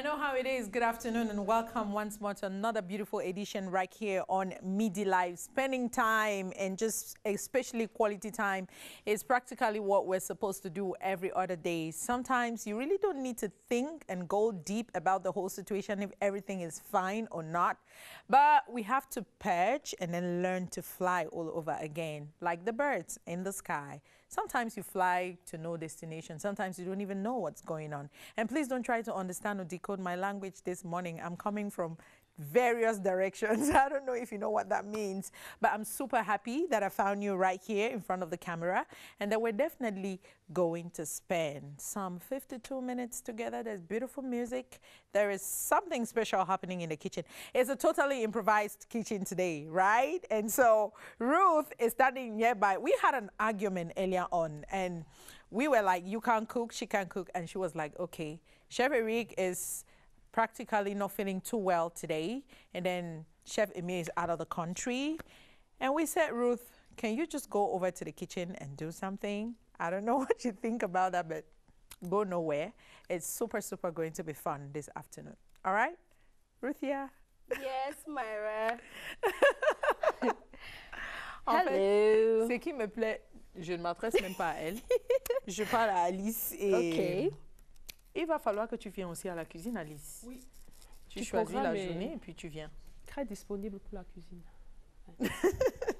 know how it is. Good afternoon and welcome once more to another beautiful edition right here on Midi Live. Spending time and just especially quality time is practically what we're supposed to do every other day. Sometimes you really don't need to think and go deep about the whole situation if everything is fine or not. But we have to perch and then learn to fly all over again, like the birds in the sky. Sometimes you fly to no destination. Sometimes you don't even know what's going on. And please don't try to understand or decode my language this morning. I'm coming from various directions. I don't know if you know what that means, but I'm super happy that I found you right here in front of the camera and that we're definitely going to spend some 52 minutes together. There's beautiful music. There is something special happening in the kitchen. It's a totally improvised kitchen today, right? And so Ruth is standing nearby. We had an argument earlier on and we were like, you can't cook, she can't cook. And she was like, okay. Chef Eric is practically not feeling too well today. And then Chef Emile is out of the country. And we said, Ruth, can you just go over to the kitchen and do something? I don't know what you think about that, but go nowhere. It's super, super going to be fun this afternoon. All right? Ruthia? Yes, Myra. Hello. Ce qui me plaît, je ne m'adresse même pas à elle. Je parle à Alice et... OK. Il va falloir que tu viennes aussi à la cuisine, Alice. Oui. Tu choisis la journée et puis tu viens. Très disponible pour la cuisine. Ouais.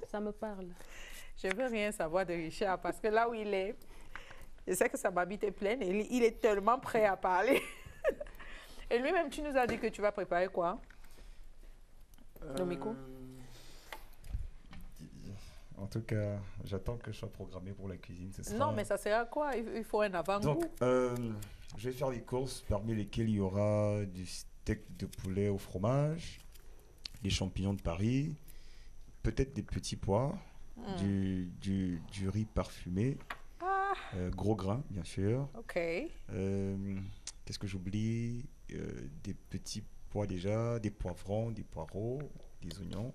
Ça me parle. Je veux rien savoir de Richard parce que là où il est, je sais que sa babite est pleine et il est tellement prêt à parler. Et lui-même, tu nous as dit que tu vas préparer quoi? Domiko? En tout cas, j'attends que je sois programmé pour la cuisine. Ce sera... Non, mais ça sert à quoi? Il faut un avant-goût. Donc, je vais faire les courses parmi lesquelles il y aura du steak de poulet au fromage, des champignons de Paris, peut-être des petits pois, du riz parfumé, gros grains, bien sûr. OK. Qu'est-ce que j'oublie? Des petits pois déjà, des poivrons, des poireaux, des oignons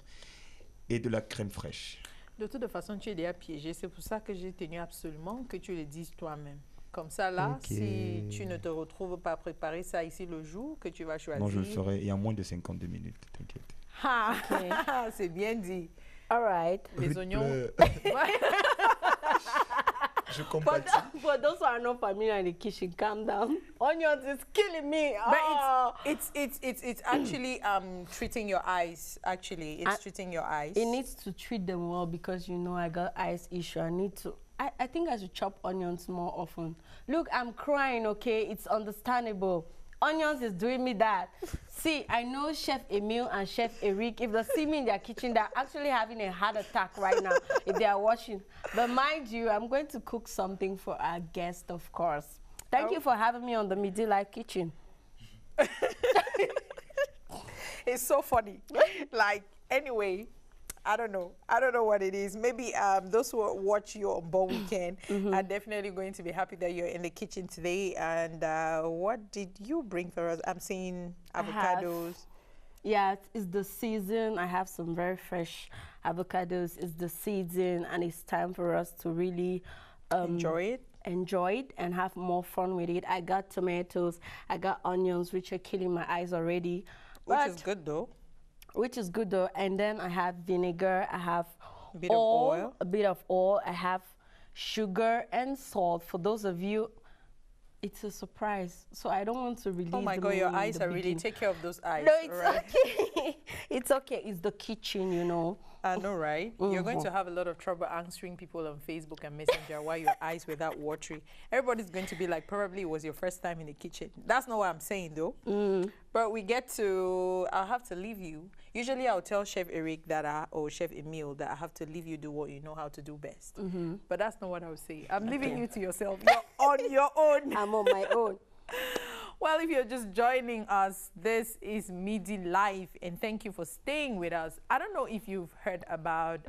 et de la crème fraîche. De toute façon, tu es déjà piégé. C'est pour ça que j'ai tenu absolument que tu le dises toi-même. Comme ça, là, si tu ne te retrouves pas à préparer ça ici le jour que tu vas choisir... Non, je le ferai. Il y a moins de 52 minutes, t'inquiète. Ah, okay. C'est bien dit. All right. Les oignons... Je compatis. For those who are not familiar in the kitchen, calm down. Onions is killing me. But it's actually treating your eyes. Actually, it's treating your eyes. It needs to treat them well because you know I got eyes issue. I think I should chop onions more often. Look, I'm crying, okay? It's understandable. Onions is doing me that. See, I know Chef Emile and Chef Eric, if they see me in their kitchen, they're actually having a heart attack right now if they are watching. But mind you, I'm going to cook something for our guest, of course. Thank you for having me on the Midi Live Kitchen. It's so funny. Like, anyway, I don't know what it is. Maybe those who watch you on Bon Weekend are definitely going to be happy that you're in the kitchen today. And what did you bring for us? I'm seeing avocados. Yeah, it's the season. I have some very fresh avocados. It's the season, and it's time for us to really enjoy it and have more fun with it. I got tomatoes. I got onions, which are killing my eyes already. Which is good, though. And then I have vinegar, I have a bit of oil, I have sugar and salt. For those of you, it's a surprise, so I don't want to release. Oh my God, your eyes are really, take care of those eyes. No, it's okay. It's okay. It's the kitchen, you know. I know, right? You're going to have a lot of trouble answering people on Facebook and Messenger while your eyes were that watery. Everybody's going to be like, probably it was your first time in the kitchen. That's not what I'm saying, though. But we get to, I'll have to leave you. Usually I'll tell Chef Eric that or Chef Emile that I have to leave you do what you know how to do best. But that's not what I was saying. I'm leaving you to yourself. You're on your own. I'm on my own. Well, if you're just joining us, this is Midi Live, and thank you for staying with us. I don't know if you've heard about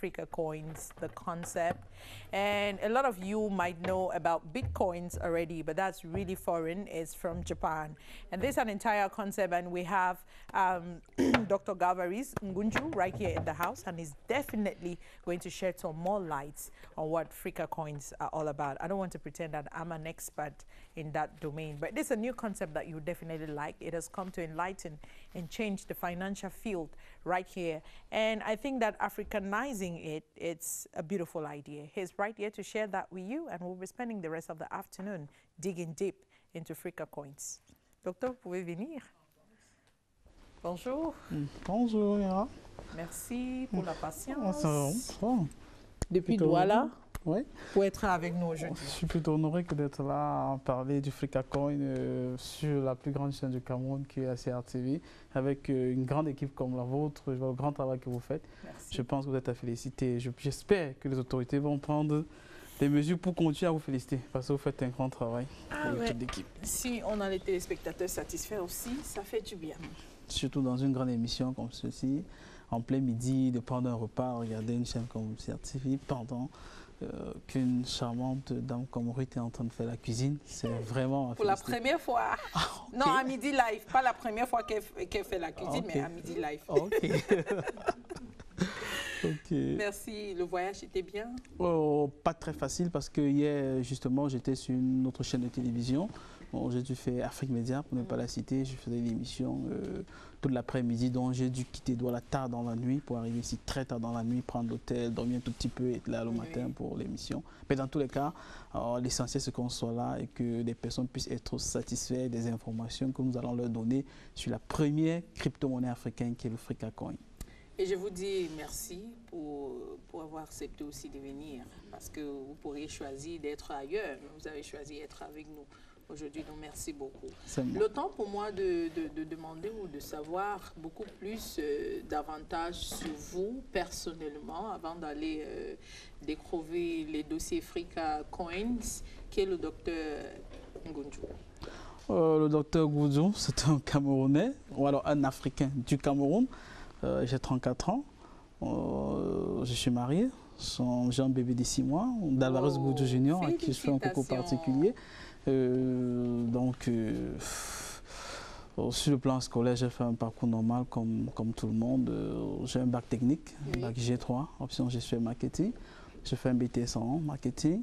Frika Coins, the concept. And a lot of you might know about Bitcoins already, but that's really foreign. It's from Japan. And this is an entire concept, and we have Dr. Galvaris Ngunju right here in the house, and he's definitely going to shed some more lights on what Frika coins are all about. I don't want to pretend that I'm an expert in that domain, but this is a new concept that you definitely like. It has come to enlighten and change the financial field right here. And I think that Africanizing it, it's a beautiful idea. He's right here to share that with you, and we'll be spending the rest of the afternoon digging deep into Frika coins. Docteur, vous pouvez venir. Bonjour. Bonjour, Mira. Merci pour la patience. Bon. Depuis Douala, Oui. pour être avec nous aujourd'hui. Je suis plutôt honoré que d'être là à parler du Frika Coin sur la plus grande chaîne du Cameroun qui est la CRTV, avec une grande équipe comme la vôtre. Je vois le grand travail que vous faites. Merci. Je pense que vous êtes à féliciter. J'espère que les autorités vont prendre des mesures pour continuer à vous féliciter, parce que vous faites un grand travail avec toute l'équipe. Si on a les téléspectateurs satisfaits aussi, ça fait du bien. Surtout dans une grande émission comme ceci, en plein midi, de prendre un repas, regarder une chaîne comme CRTV pendant qu'une charmante dame comme Ruth est en train de faire la cuisine, c'est vraiment... Pour la première fois. Ah, okay. Non, à Midi Live. Pas la première fois qu'elle fait la cuisine, Okay. mais à Midi Live. Ok. Ok. Merci. Le voyage était bien? Oh, pas très facile parce que hier, justement, j'étais sur une autre chaîne de télévision. Bon, j'ai dû faire Afrique Média, pour ne pas la citer. Je faisais l'émission toute l'après-midi, donc j'ai dû quitter Douala tard dans la nuit pour arriver ici très tard dans la nuit, prendre l'hôtel, dormir un tout petit peu et être là le matin pour l'émission. Mais dans tous les cas, l'essentiel c'est qu'on soit là et que les personnes puissent être satisfaites des informations que nous allons leur donner sur la première crypto-monnaie africaine qui est le Frika Coin. Et je vous dis merci pour avoir accepté aussi de venir, parce que vous pourriez choisir d'être ailleurs, mais vous avez choisi d'être avec nous aujourd'hui, donc merci beaucoup. Le temps pour moi de demander ou de savoir beaucoup plus davantage sur vous personnellement, avant d'aller découvrir les dossiers Frika Coins, qui est le docteur Ngunju. Le docteur Ngunju, c'est un Camerounais, ou alors un Africain du Cameroun. J'ai 34 ans, je suis marié, j'ai un bébé de 6 mois, Dalvarez Ngunju Junior, à qui je fais un coucou particulier. Sur le plan scolaire, j'ai fait un parcours normal comme tout le monde. J'ai un bac technique, un bac G3, option gestion marketing. J'ai fait un BTS en marketing,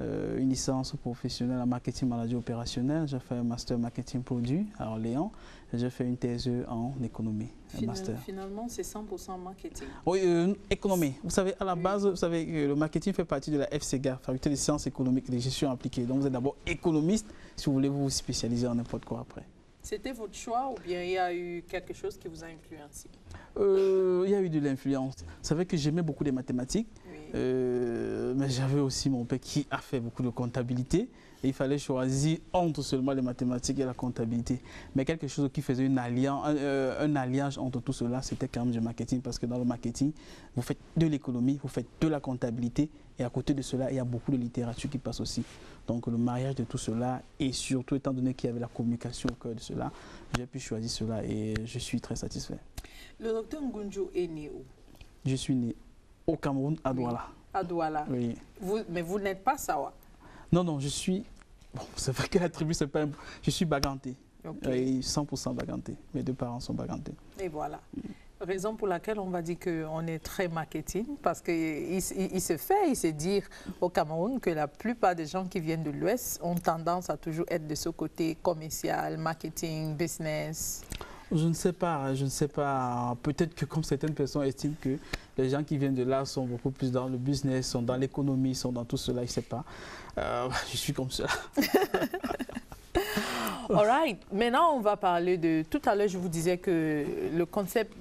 une licence professionnelle en marketing maladie opérationnelle. J'ai fait un master marketing produit à Orléans. J'ai fait une thèse en économie, un master. Finalement, c'est 100% marketing. Oui, économie. Vous savez, à la base, vous savez, le marketing fait partie de la FCGA, Faculté des sciences économiques et de gestion appliquée. Donc, vous êtes d'abord économiste, si vous voulez vous spécialiser en n'importe quoi après. C'était votre choix ou bien il y a eu quelque chose qui vous a influencé? Il y a eu de l'influence. Vous savez que j'aimais beaucoup les mathématiques, mais j'avais aussi mon père qui a fait beaucoup de comptabilité. Et il fallait choisir entre seulement les mathématiques et la comptabilité. Mais quelque chose qui faisait un alliage entre tout cela, c'était quand même du marketing. Parce que dans le marketing, vous faites de l'économie, vous faites de la comptabilité. Et à côté de cela, il y a beaucoup de littérature qui passe aussi. Donc le mariage de tout cela, et surtout étant donné qu'il y avait la communication au cœur de cela, j'ai pu choisir cela et je suis très satisfait. Le docteur Ngunju est né où? Je suis né au Cameroun, à Douala. À Douala. Oui. Mais vous n'êtes pas Sawa? Non, non, je suis... Bon, c'est vrai que la tribu, c'est pas... Je suis Baganté. Okay. 100% Baganté. Mes deux parents sont Baganté. Et voilà. Raison pour laquelle on va dire qu'on est très marketing, parce qu'il se dit au Cameroun que la plupart des gens qui viennent de l'Ouest ont tendance à toujours être de ce côté commercial, marketing, business. Je ne sais pas, je ne sais pas. Peut-être que comme certaines personnes estiment que les gens qui viennent de là sont beaucoup plus dans le business, sont dans l'économie, sont dans tout cela, je ne sais pas. Je suis comme ça. All right. Maintenant, on va parler de... Tout à l'heure, je vous disais que le concept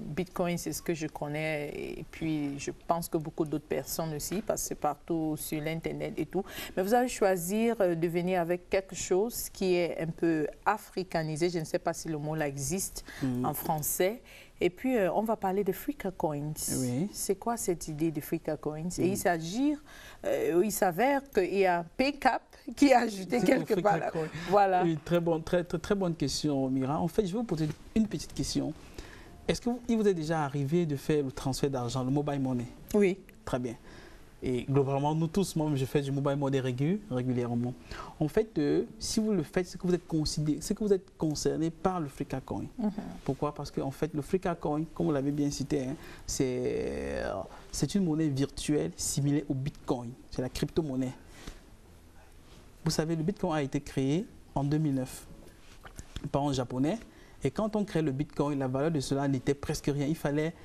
Bitcoin, c'est ce que je connais. Et puis, je pense que beaucoup d'autres personnes aussi, parce que c'est partout sur l'Internet et tout. Mais vous avez choisi de venir avec quelque chose qui est un peu africanisé. Je ne sais pas si le mot là existe en français. Et puis, on va parler de Frika Coins. Oui. C'est quoi cette idée de Frika Coins? Et il s'avère qu'il y a PCAP qui a ajouté quelque part. Voilà. Oui, très bonne question, Mira. En fait, je vais vous poser une petite question. Est-ce qu'il vous est déjà arrivé de faire le transfert d'argent, le mobile money? Oui. Très bien. et globalement, nous tous, moi, je fais du mobile money régulièrement. En fait, si vous le faites, c'est que vous êtes concerné par le Frika Coin. Pourquoi? Parce qu'en fait, le Frika Coin, comme vous l'avez bien cité, hein, c'est une monnaie virtuelle similaire au Bitcoin. C'est la crypto-monnaie. Vous savez, le Bitcoin a été créé en 2009 par un Japonais. Et quand on crée le Bitcoin, la valeur de cela n'était presque rien. Il fallait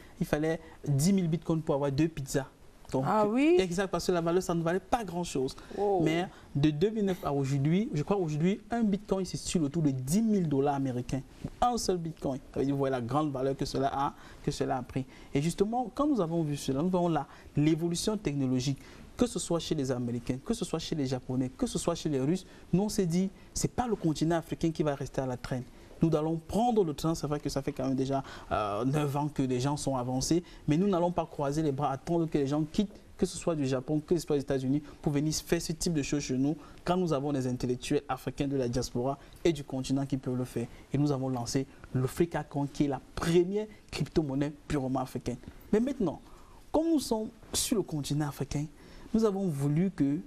10 000 Bitcoins pour avoir 2 pizzas. Donc, ah oui? Exact, parce que la valeur, ça ne valait pas grand-chose. Oh. Mais de 2009 à aujourd'hui, je crois aujourd'hui, un Bitcoin, c'est sur autour de 10 000 $ américains. Un seul Bitcoin. Ça veut dire, vous voyez la grande valeur que cela a pris. Et justement, quand nous avons vu cela, nous voyons l'évolution technologique. Que ce soit chez les Américains, que ce soit chez les Japonais, que ce soit chez les Russes, nous on s'est dit, ce n'est pas le continent africain qui va rester à la traîne. Nous allons prendre le train, c'est vrai que ça fait quand même déjà 9 ans que les gens sont avancés, mais nous n'allons pas croiser les bras, attendre que les gens quittent, que ce soit du Japon, que ce soit des États-Unis, pour venir faire ce type de choses chez nous, quand nous avons des intellectuels africains de la diaspora et du continent qui peuvent le faire. Et nous avons lancé le Frika Coin, qui est la première crypto-monnaie purement africaine. Mais maintenant, comme nous sommes sur le continent africain, nous avons voulu que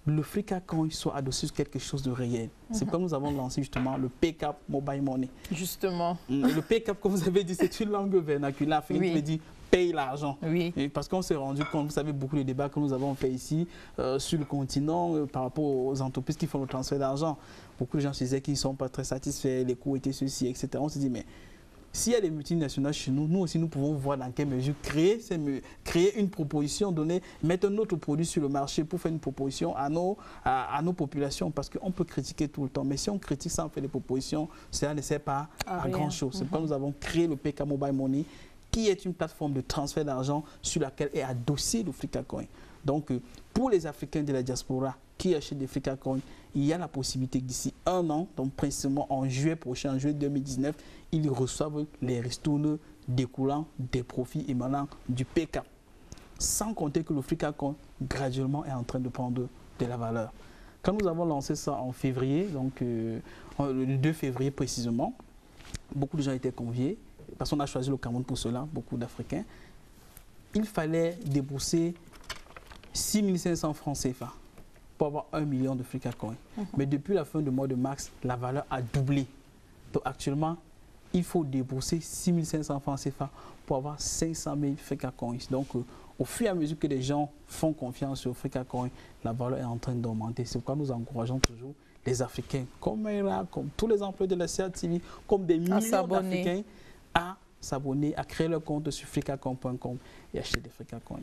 le Frika Coin soit adossé sur quelque chose de réel. C'est pourquoi nous avons lancé justement le PCAP Mobile Money. Justement. Le PCAP, comme vous avez dit, c'est une langue vernaculaire africaine qui veut dire paye l'argent. Oui. Et parce qu'on s'est rendu compte, vous savez, beaucoup de débats que nous avons fait ici sur le continent par rapport aux entreprises qui font le transfert d'argent. Beaucoup de gens se disaient qu'ils ne sont pas très satisfaits, les coûts étaient ceci, etc. On s'est dit, mais s'il y a des multinationales chez nous, nous aussi, nous pouvons voir dans quelle mesure créer une proposition, mettre un autre produit sur le marché pour faire une proposition à nos populations. Parce qu'on peut critiquer tout le temps, mais si on critique sans faire des propositions, cela ne sert pas à grand-chose. C'est pourquoi nous avons créé le PK Mobile Money, qui est une plateforme de transfert d'argent sur laquelle est adossé le Frika Coin. Donc, pour les Africains de la diaspora qui achètent des Frika Coin, il y a la possibilité que d'ici 1 an, donc précisément en juillet prochain, en juillet 2019, ils reçoivent les ristournes découlant des profits émanant du PK. Sans compter que le Frika Coin, graduellement, est en train de prendre de la valeur. Quand nous avons lancé ça en février, donc le 2 février précisément, beaucoup de gens étaient conviés, parce qu'on a choisi le Cameroun pour cela, beaucoup d'Africains. Il fallait débourser 6 500 francs CFA pour avoir 1 million de Frika Coin. Mais depuis la fin du mois de mars, la valeur a doublé. Donc actuellement, il faut débourser 6 500 francs CFA pour avoir 500 000 Frika Coins. Donc au fur et à mesure que les gens font confiance au Frika Coin, la valeur est en train d'augmenter. C'est pourquoi nous encourageons toujours les Africains, comme Mayra, comme tous les employés de la CRTV, comme des millions d'Africains, à s'abonner, à créer leur compte sur frikacoin.com et acheter des Frika Coins.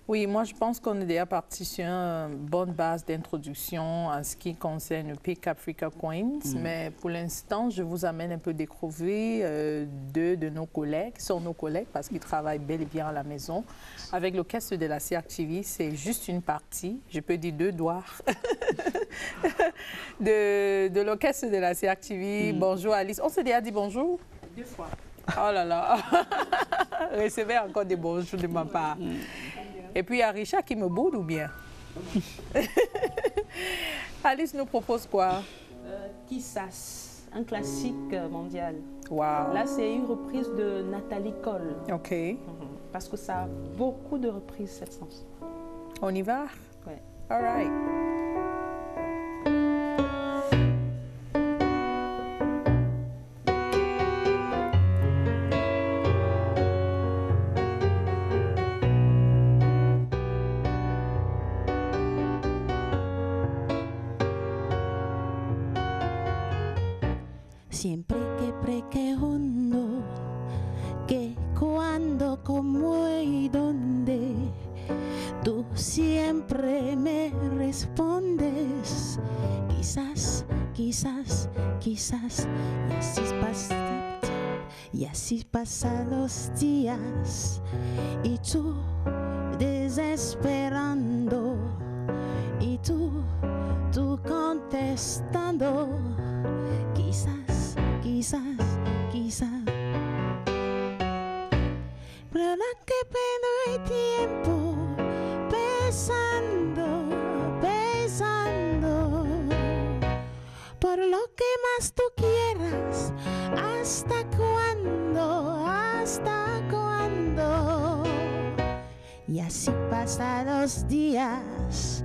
Oui, moi je pense qu'on est déjà parti sur une bonne base d'introduction en ce qui concerne le PCAP Frika Coins, mais pour l'instant, je vous amène un peu découvrir 2 de nos collègues, qui sont nos collègues parce qu'ils travaillent bel et bien à la maison. Avec l'orchestre de la CRTV, c'est juste une partie, je peux dire 2 doigts, de l'orchestre de la CRTV. Bonjour Alice, on s'est déjà dit bonjour 2 fois. Oh là là, recevez encore des bonjours de ma part. Et puis, il y a Richard qui me boude ou bien? Alice nous propose quoi? Kissas, un classique mondial. Wow. Là, c'est une reprise de Nathalie Cole. OK. Parce que ça a beaucoup de reprises, cette chanson. On y va? Oui. All right. Siempre que pregunto que cuándo, cómo y dónde, tú siempre me respondes quizás, quizás, quizás. Y así pasan los días y tú desesperando y tú contestando quizás, quizás, quizás. Pero la que pierdo el tiempo pensando, pensando por lo que más tú quieras. ¿Hasta cuándo? ¿Hasta cuándo? Y así pasan los días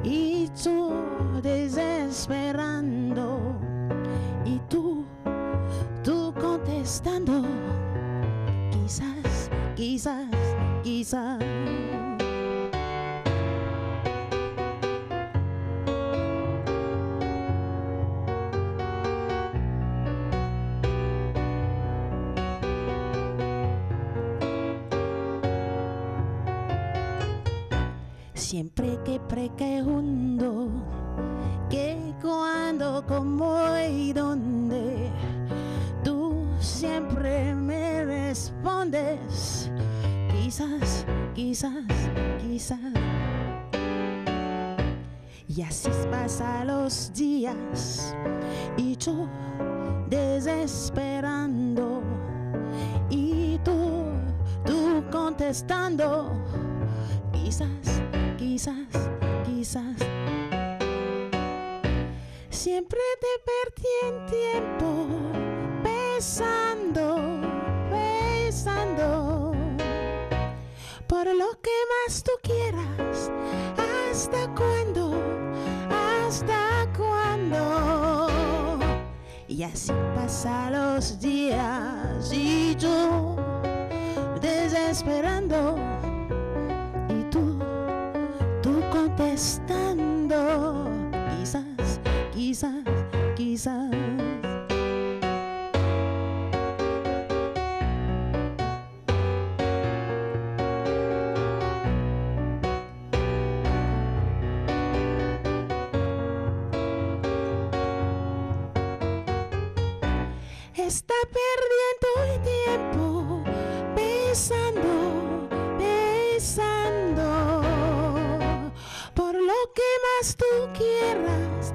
y tú desesperando y tú contestando, quizás, quizás, quizás. Siempre que pregunto qué, cuándo, cómo y dónde, tú siempre me respondes, quizás, quizás, quizás. Y así pasan los días y yo desesperando y tú contestando, quizás, quizás, quizás. Siempre te perdí en tiempo, pensando, pensando, por lo que más tú quieras, ¿hasta cuándo? ¿Hasta cuándo? Y así pasan los días y yo desesperando y tú contestando, quizás, quizás, quizás. Está perdiendo el tiempo pensando, pensando, por lo que más tú quieras,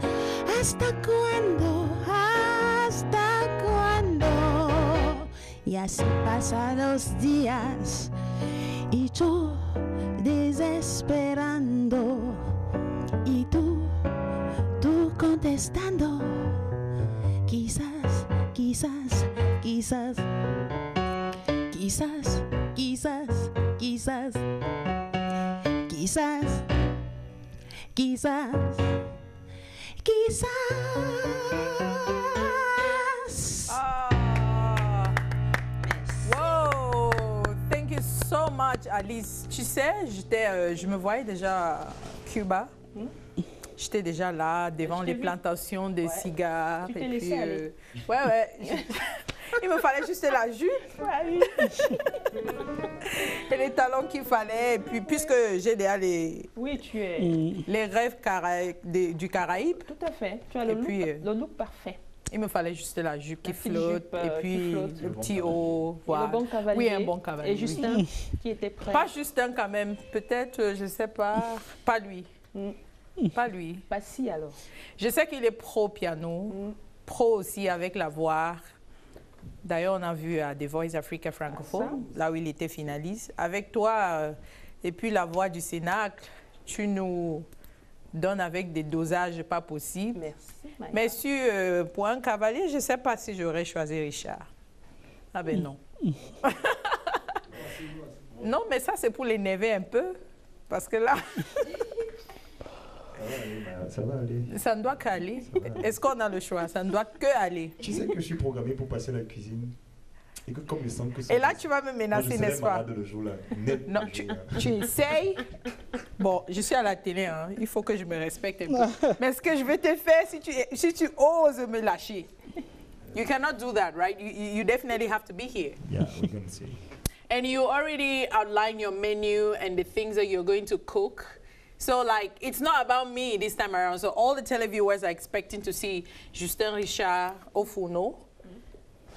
¿hasta cuándo? ¿Hasta cuándo? Y así pasan los días y yo desesperando y tú contestando, quizás, quizás, quizás, quizás, quizás, quizás, quizás, quizás, quizás. Wow, thank you so much, Alice. Tu sais, je me voyais déjà à Cuba. J'étais déjà là, devant les plantations de cigares. Tu t'es laissé aller. Ouais. Il me fallait juste la jupe. Et les talons qu'il fallait. Et puis, puisque j'ai déjà les rêves du Caraïbe. Tout à fait. Tu as le look parfait. Il me fallait juste la jupe qui flotte, et puis le petit haut. Voilà. Le bon cavalier. Oui, un bon cavalier. Et Justin qui était prêt. Pas Justin quand même. Peut-être, je ne sais pas. Pas lui. Pas lui. Pas si alors. Je sais qu'il est pro piano, pro aussi avec la voix. D'ailleurs, on a vu à The Voice Africa Francophone, là où il était finaliste. Avec toi et puis la voix du Cénacle, tu nous donnes avec des dosages pas possibles. Merci. Mais pour un cavalier, je ne sais pas si j'aurais choisi Richard. Ah ben non. Non, mais ça c'est pour l'énerver un peu. Parce que là... Ça va aller. Ça ne doit qu'aller. Est-ce qu'on a le choix? Ça ne doit que aller. Tu sais que je suis programmé pour passer la cuisine. Et que comme il semble que et là, tu vas me menacer, n'est-ce pas? Le jour là. Non, tu essayes. Bon, je suis à la télé, hein. Il faut que je me respecte un peu. Mais ce que je vais te faire, si tu oses me lâcher, you cannot do that, right? You definitely have to be here. Yeah, we're going to see. And you already outlined your menu and the things that you're going to cook. So, like, it's not about me this time around. So, all the televiewers are expecting to see Justin Richard au fourneau.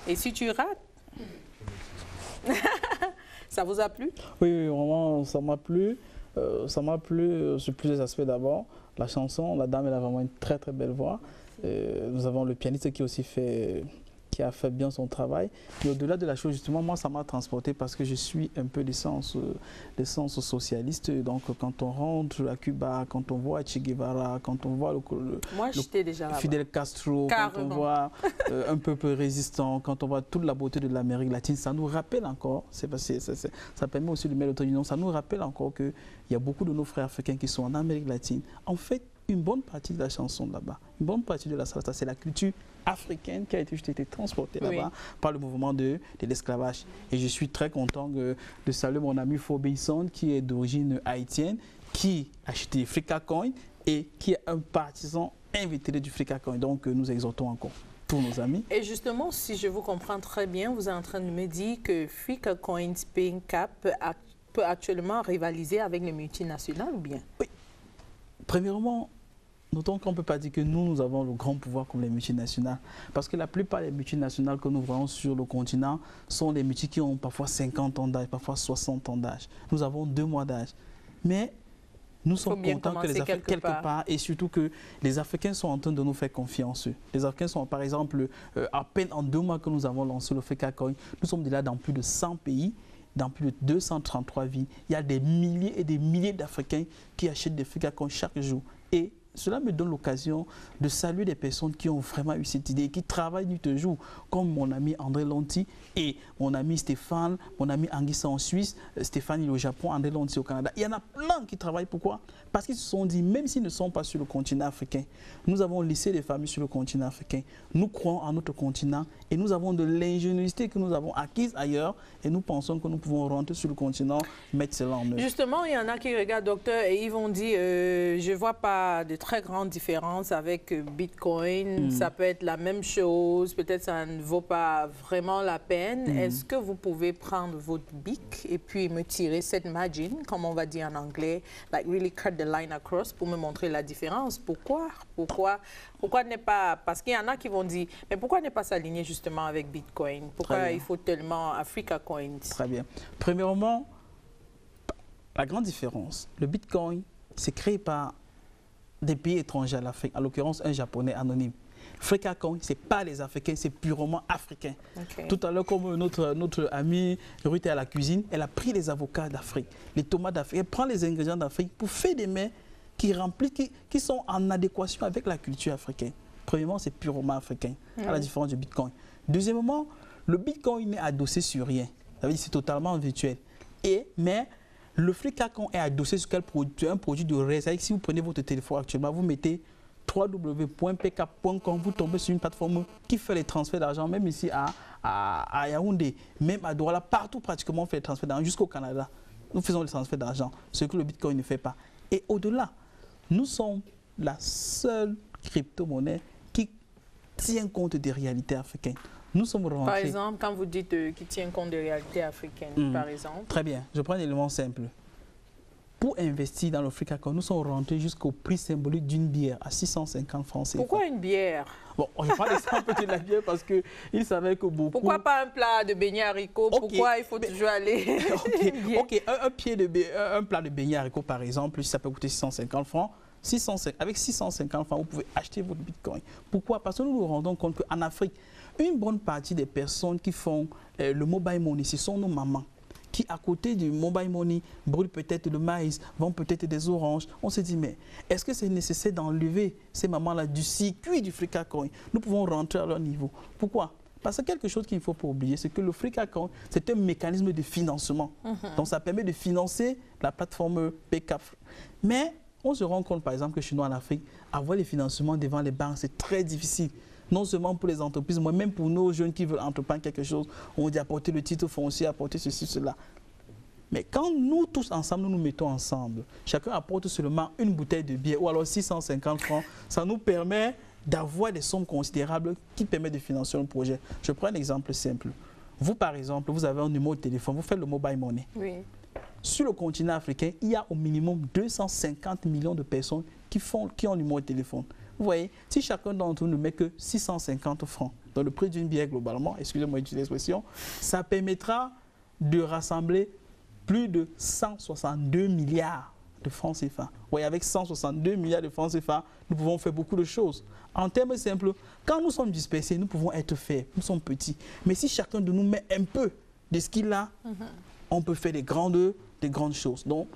Et si tu rates, ça vous a plu? Oui, vraiment, ça m'a plu. Ça m'a plu sur plusieurs aspects d'abord. La chanson, la dame, elle a vraiment une très très belle voix. Nous avons le pianiste qui qui a fait bien son travail. Et au-delà de la chose, justement, moi, ça m'a transporté parce que je suis un peu d'essence socialiste. Donc, quand on rentre à Cuba, quand on voit Che Guevara, quand on voit Fidel Castro, Carrément. quand on voit un peuple résistant, quand on voit toute la beauté de l'Amérique latine, ça nous rappelle encore, ça permet aussi de mettre l'autonomie, ça nous rappelle encore qu'il y a beaucoup de nos frères africains qui sont en Amérique latine. En fait, une bonne partie de la chanson là-bas, une bonne partie de la salsa, c'est la culture africaine qui a été transportée là-bas par le mouvement de l'esclavage. Et je suis très content de saluer mon ami Fobinson, qui est d'origine haïtienne, qui a acheté Frika Coin et qui est un partisan invité du Frika Coin. Donc nous exhortons encore tous nos amis. Et justement, si je vous comprends très bien, vous êtes en train de me dire que Frika Coins Paying Cap peut actuellement rivaliser avec les multinationales ou bien? Oui. Premièrement, notons qu'on ne peut pas dire que nous avons le grand pouvoir comme les multinationales. Parce que la plupart des multinationales que nous voyons sur le continent sont des multis qui ont parfois 50 ans d'âge, parfois 60 ans d'âge. Nous avons 2 mois d'âge. Mais nous sommes contents que les Africains, quelque part, et surtout que les Africains sont en train de nous faire confiance. Les Africains sont, par exemple, à peine en 2 mois que nous avons lancé le Frika Coin, nous sommes déjà dans plus de 100 pays. Dans plus de 233 villes, il y a des milliers et des milliers d'Africains qui achètent des Frika Coin chaque jour. Et cela me donne l'occasion de saluer des personnes qui ont vraiment eu cette idée et qui travaillent nuit et jour, comme mon ami André Lonti et mon ami Stéphane, mon ami Anguissa en Suisse, Stéphane au Japon, André Lonti au Canada. Il y en a plein qui travaillent. Pourquoi? Parce qu'ils se sont dit, même s'ils ne sont pas sur le continent africain, nous avons laissé des familles sur le continent africain. Nous croyons à notre continent et nous avons de l'ingéniosité que nous avons acquise ailleurs et nous pensons que nous pouvons rentrer sur le continent, mettre cela en œuvre. Justement, il y en a qui regardent, docteur, et ils vont dire, je ne vois pas de très grande différence avec Bitcoin. Ça peut être la même chose, peut-être ça ne vaut pas vraiment la peine. Est-ce que vous pouvez prendre votre bic et puis me tirer cette margin, comme on va dire en anglais, like really cut the line across pour me montrer la différence? Pourquoi n'est pas... Parce qu'il y en a qui vont dire, mais pourquoi ne pas s'aligner justement avec Bitcoin? Pourquoi il faut tellement Africa Coins? Très bien. Premièrement, la grande différence, le Bitcoin, c'est créé par des pays étrangers à l'Afrique, en l'occurrence un Japonais anonyme. Frika Coin, ce n'est pas les Africains, c'est purement africain. Okay. Tout à l'heure, comme notre amie Ruth est à la cuisine, elle a pris les avocats d'Afrique, les tomates d'Afrique, elle prend les ingrédients d'Afrique pour faire des mets qui remplissent, qui sont en adéquation avec la culture africaine. Premièrement, c'est purement africain, à la différence du Bitcoin. Deuxièmement, le Bitcoin n'est adossé sur rien. Ça veut dire que c'est totalement virtuel. Mais le Frika Coin est adossé sur quel produit? Un produit de rêve. C'est-à-dire que si vous prenez votre téléphone actuellement, vous mettez www.pk.com, vous tombez sur une plateforme qui fait les transferts d'argent, même ici à Yaoundé, même à Douala, partout pratiquement on fait les transferts d'argent, jusqu'au Canada. Nous faisons les transferts d'argent, ce que le Bitcoin ne fait pas. Et au-delà, nous sommes la seule crypto-monnaie qui tient compte des réalités africaines. Nous sommes rentrés... Par exemple, quand vous dites qui tient compte des réalités africaines, par exemple. Très bien, je prends un élément simple. Pour investir dans le Frika Coin, nous sommes rentrés jusqu'au prix symbolique d'une bière à 650 francs CFA. Pourquoi une bière? Bon, je prends l'exemple de la bière parce qu'il savait que beaucoup... Pourquoi pas un plat de beignets haricots? Pourquoi il faut toujours aller... un plat de beignets haricots, par exemple, ça peut coûter 650 francs. Avec 650 francs, vous pouvez acheter votre Bitcoin. Pourquoi? Parce que nous nous rendons compte qu'en Afrique, une bonne partie des personnes qui font le mobile money, ce sont nos mamans, qui à côté du mobile money brûlent peut-être le maïs, vendent peut-être des oranges. On se dit, mais est-ce que c'est nécessaire d'enlever ces mamans-là du circuit du Frika Coin? Nous pouvons rentrer à leur niveau. Pourquoi? Parce que quelque chose qu'il ne faut pas oublier, c'est que le Frika Coin, c'est un mécanisme de financement. Donc ça permet de financer la plateforme PK. Mais on se rend compte, par exemple, que chez nous en Afrique, avoir les financements devant les banques, c'est très difficile. Non seulement pour les entreprises, mais même pour nos jeunes qui veulent entreprendre quelque chose, on dit apporter le titre foncier, apporter ceci, cela. Mais quand nous tous ensemble, nous nous mettons ensemble, chacun apporte seulement une bouteille de bière ou alors 650 francs, ça nous permet d'avoir des sommes considérables qui permettent de financer un projet. Je prends un exemple simple. Vous, par exemple, vous avez un numéro de téléphone, vous faites le mobile money. Oui. Sur le continent africain, il y a au minimum 250 millions de personnes qui ont un numéro de téléphone. Vous voyez, si chacun d'entre nous ne met que 650 francs dans le prix d'une bière globalement, excusez-moi d'utiliser l'expression, ça permettra de rassembler plus de 162 milliards de francs CFA. Oui, avec 162 milliards de francs CFA, nous pouvons faire beaucoup de choses. En termes simples, quand nous sommes dispersés, nous pouvons être faibles, nous sommes petits. Mais si chacun de nous met un peu de ce qu'il a, on peut faire des grandes choses. Donc,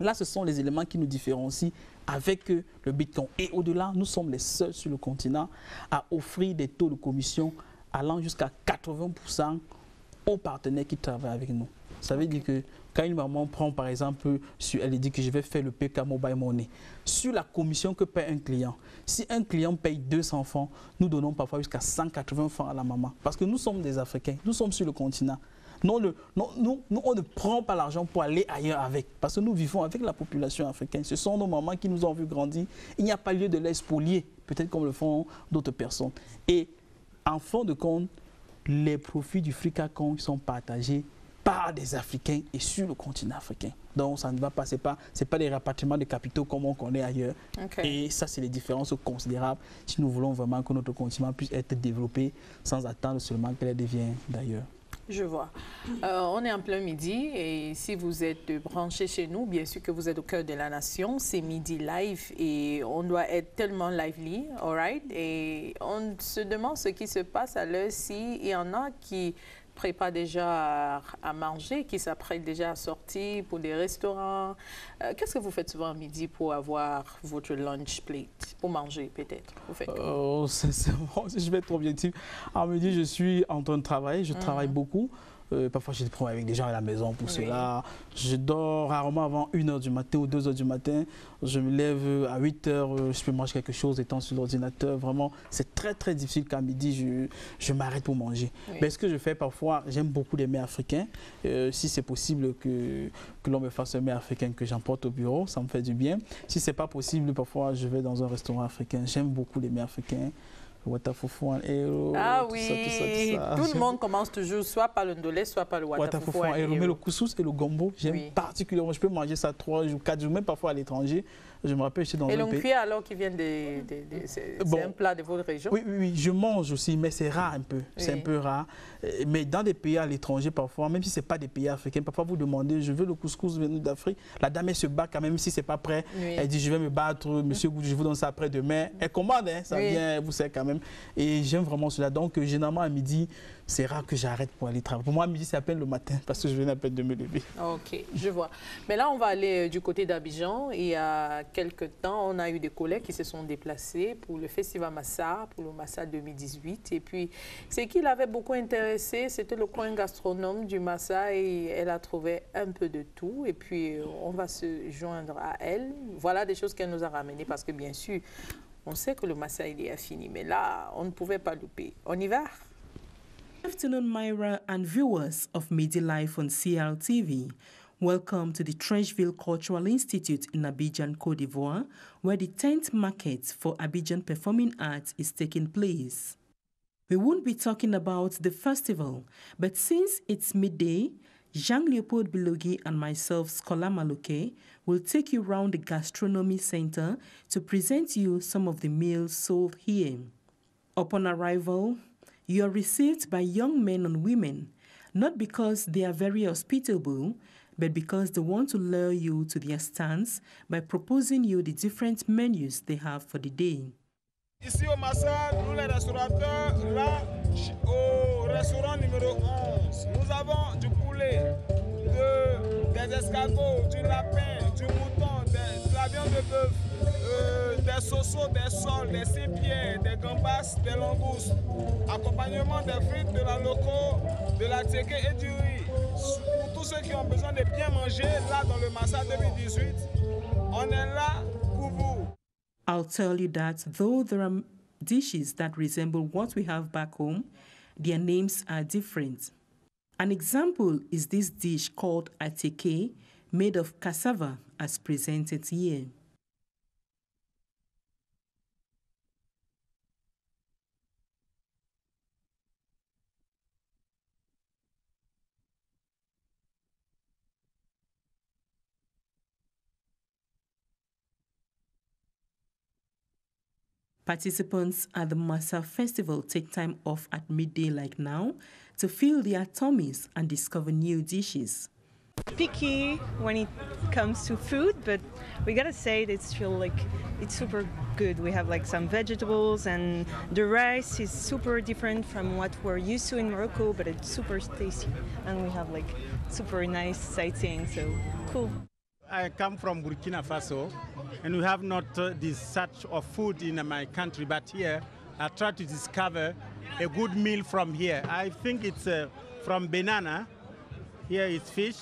là, ce sont les éléments qui nous différencient avec le Bitcoin. Et au-delà, nous sommes les seuls sur le continent à offrir des taux de commission allant jusqu'à 80% aux partenaires qui travaillent avec nous. Ça veut dire que quand une maman prend, par exemple, elle dit que je vais faire le PK Mobile Money, sur la commission que paie un client, si un client paye 200 francs, nous donnons parfois jusqu'à 180 francs à la maman. Parce que nous sommes des Africains, nous sommes sur le continent. Nous, on ne prend pas l'argent pour aller ailleurs avec, parce que nous vivons avec la population africaine. Ce sont nos mamans qui nous ont vu grandir. Il n'y a pas lieu de les spolier, peut-être comme le font d'autres personnes. Et en fin de compte, les profits du fricacon sont partagés par des Africains et sur le continent africain. Donc ça ne va pas, c'est pas des rapatriements de capitaux comme on connaît ailleurs. Okay. Et ça, c'est les différences considérables si nous voulons vraiment que notre continent puisse être développé sans attendre seulement qu'elle devienne d'ailleurs. Je vois. On est en plein midi et si vous êtes branchés chez nous, bien sûr que vous êtes au cœur de la nation, c'est Midi Live et on doit être tellement lively, all right? Et on se demande ce qui se passe à l'heure-ci. Il y en a qui préparent déjà à manger, qui s'apprêtent déjà à sortir pour des restaurants. Qu'est-ce que vous faites souvent à midi pour avoir votre lunch plate, pour manger peut-être? Sincèrement, si je vais être objectif, à midi, je suis en train de travailler, je travaille beaucoup. Parfois, j'ai des problèmes avec des gens à la maison pour cela. Je dors rarement avant 1h du matin ou 2h du matin. Je me lève à 8h, je peux manger quelque chose étant sur l'ordinateur. Vraiment, c'est très, très difficile qu'à midi, je m'arrête pour manger. Mais ce que je fais parfois, j'aime beaucoup les mets africains. Si c'est possible que l'on me fasse un mets africain que j'emporte au bureau, ça me fait du bien. Si ce n'est pas possible, parfois, je vais dans un restaurant africain. J'aime beaucoup les mets africains. Watafufu en héros. Ah oui, tout le monde commence toujours soit par le ndolé, soit par le watafufu en héros. Mais le couscous et le gombo, j'aime particulièrement. Je peux manger ça 3 jours, 4 jours, même parfois à l'étranger. Je me rappelle, j'étais dans un pays. Et l'oncuit alors qui vient c'est un plat de votre région? Oui, je mange aussi, mais c'est rare un peu. Oui. C'est un peu rare. Mais dans des pays à l'étranger, parfois, même si ce n'est pas des pays africains, parfois vous demandez, je veux le couscous venu d'Afrique. La dame, elle se bat quand même si ce n'est pas prêt. Oui. Elle dit, je vais me battre, monsieur, je vous donne ça après-demain. Elle commande, hein, ça vient, vous savez quand même. Et j'aime vraiment cela. Donc, généralement, à midi, c'est rare que j'arrête pour aller travailler. Pour moi, à midi, c'est à peine le matin parce que je viens à peine de me lever. Ok, je vois. Mais là, on va aller du côté d'Abidjan. Il y a quelques temps, on a eu des collègues qui se sont déplacés pour le Festival Massa, pour le Massa 2018. Et puis, ce qui l'avait beaucoup intéressé, c'était le coin gastronome du Massa et elle a trouvé un peu de tout. Et puis, on va se joindre à elle. Voilà des choses qu'elle nous a ramenées parce que, bien sûr, on sait que le Massa, il est fini. Mais là, on ne pouvait pas louper. On y va? Good afternoon, Myra and viewers of Midi Life on CRTV. Welcome to the Trècheville Cultural Institute in Abidjan, Côte d'Ivoire, where the 10th market for Abidjan Performing Arts is taking place. We won't be talking about the festival, but since it's midday, Jean-Léopold Bilogi and myself, Scholar Maluke, will take you around the Gastronomy Center to present you some of the meals sold here. Upon arrival, you are received by young men and women, not because they are very hospitable, but because they want to lure you to their stands by proposing you the different menus they have for the day. Ici au Massa, nous les restaurateurs, là, au restaurant numéro 11, nous avons du poulet, des escargots, du lapin, du mouton, de la viande de bœuf, des sosos, des sols, des sépières, des gambas, des langoustes, accompagnement des frites, de la loco, de la teke et du riz. Pour tous ceux qui ont besoin de bien manger, là dans le Massa 2018, on est là pour vous. I'll tell you that though there are dishes that resemble what we have back home, their names are different. An example is this dish called ateke, made of cassava, as presented here. Participants at the Massa Festival take time off at midday like now to fill their tummies and discover new dishes. picky when it comes to food, but we gotta say it's super good. We have like some vegetables, and the rice is super different from what we're used to in Morocco, but it's super tasty, and we have like super nice sightseeing, so cool. I come from Burkina Faso, and we have not this such of food in my country, but here I try to discover a good meal from here. I think it's from banana. Here is fish,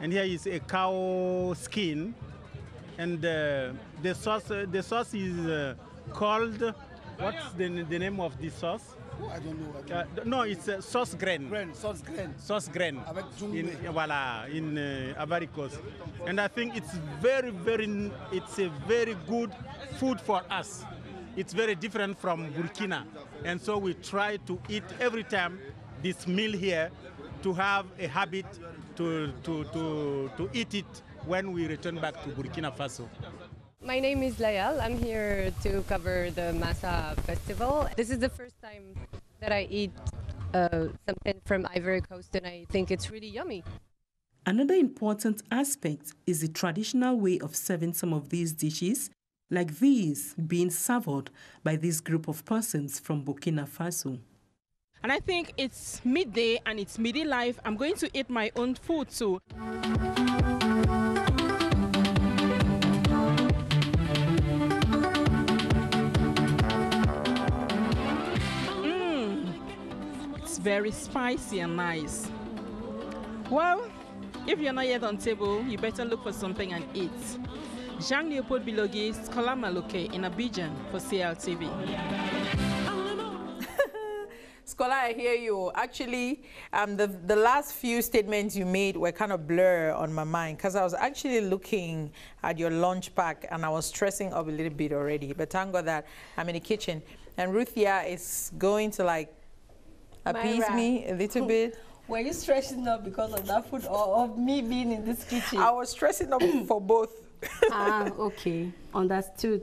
and here is a cow skin, and the sauce is called, what's the name of this sauce? I don't know. No, it's sauce grain. Sauce grain. Sauce grain. Avec in Ivory Coast. And I think it's it's a very good food for us. It's very different from Burkina. And so we try to eat every time this meal here, to have a habit to eat it when we return back to Burkina Faso. My name is Layal. I'm here to cover the Massa Festival. This is the first time that I eat something from Ivory Coast, and I think it's really yummy. Another important aspect is the traditional way of serving some of these dishes, like these being served by this group of persons from Burkina Faso. And I think it's midday and it's midi life. I'm going to eat my own food too. It's very spicy and nice. Well, if you're not yet on table, you better look for something and eat. Jean-Leopold Bilogi, Scholar Maloke in Abidjan for CLTV. Scholar, I hear you. Actually, the last few statements you made were kind of blur on my mind, because I was actually looking at your lunch pack and I was stressing up a little bit already. But thank God that I'm in the kitchen. And Ruthia is going to like appease me a little bit. Were you stressing up because of that food or of me being in this kitchen? I was stressing up for both. Okay, understood.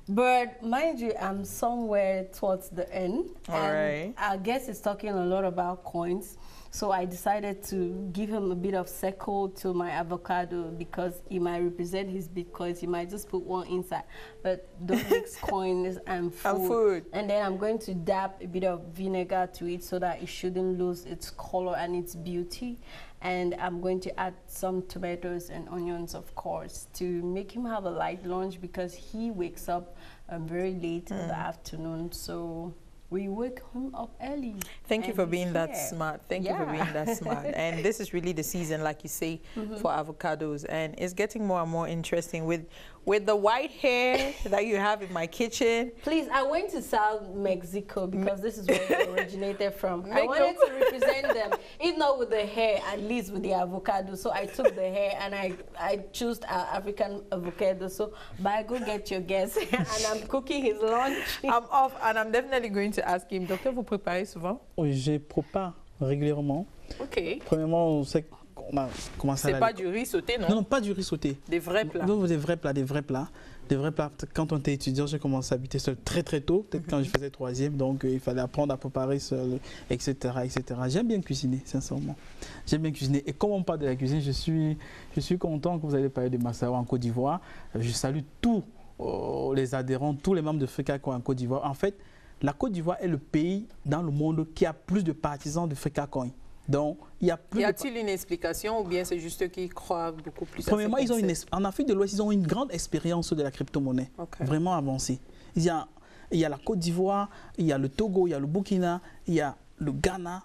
But mind you, I'm somewhere towards the end. All right. I guess it's talking a lot about coins. So I decided to give him a bit of circle to my avocado, because he might represent his Bitcoins. He might just put one inside. But don't mix coins and food. And then I'm going to dab a bit of vinegar to it so that it shouldn't lose its color and its beauty. And I'm going to add some tomatoes and onions, of course, to make him have a light lunch, because he wakes up very late in the afternoon. So we wake him up early. Thank you for being that smart. Thank you for being that smart. And this is really the season, like you say, for avocados. And it's getting more and more interesting with the white hair that you have in my kitchen. Please, I went to South Mexico because this is where it originated from. I wanted to represent them, if not with the hair, at least with the avocado. So I took the hair and I chose African avocado. So bye, go get your guest. And I'm cooking his lunch. I'm off, and I'm definitely going to ask him, Docteur, vous préparez souvent? Oui, je prépare régulièrement. OK. Premièrement, on sait qu'on a commencé à... C'est pas du riz sauté, non? Non, pas du riz sauté. Des vrais plats. Non, des vrais plats, des vrais plats. Des vrais plats. Quand on était étudiant, j'ai commencé à habiter seul très très tôt, peut-être quand je faisais troisième, donc il fallait apprendre à préparer seul, etc. etc. J'aime bien cuisiner, sincèrement. J'aime bien cuisiner. Et comme on parle de la cuisine, je suis content que vous allez parler de Massawa en Côte d'Ivoire. Je salue tous les adhérents, tous les membres de FRECACOIN en Côte d'Ivoire. En fait, la Côte d'Ivoire est le pays dans le monde qui a plus de partisans de FRECACOIN. Donc, il y a plus. Y a-t-il une explication, ou bien c'est juste eux qui croient beaucoup plus Premièrement, en Afrique de l'Ouest, ils ont une grande expérience de la crypto-monnaie, vraiment avancée. Il y a la Côte d'Ivoire, il y a le Togo, il y a le Burkina, il y a le Ghana.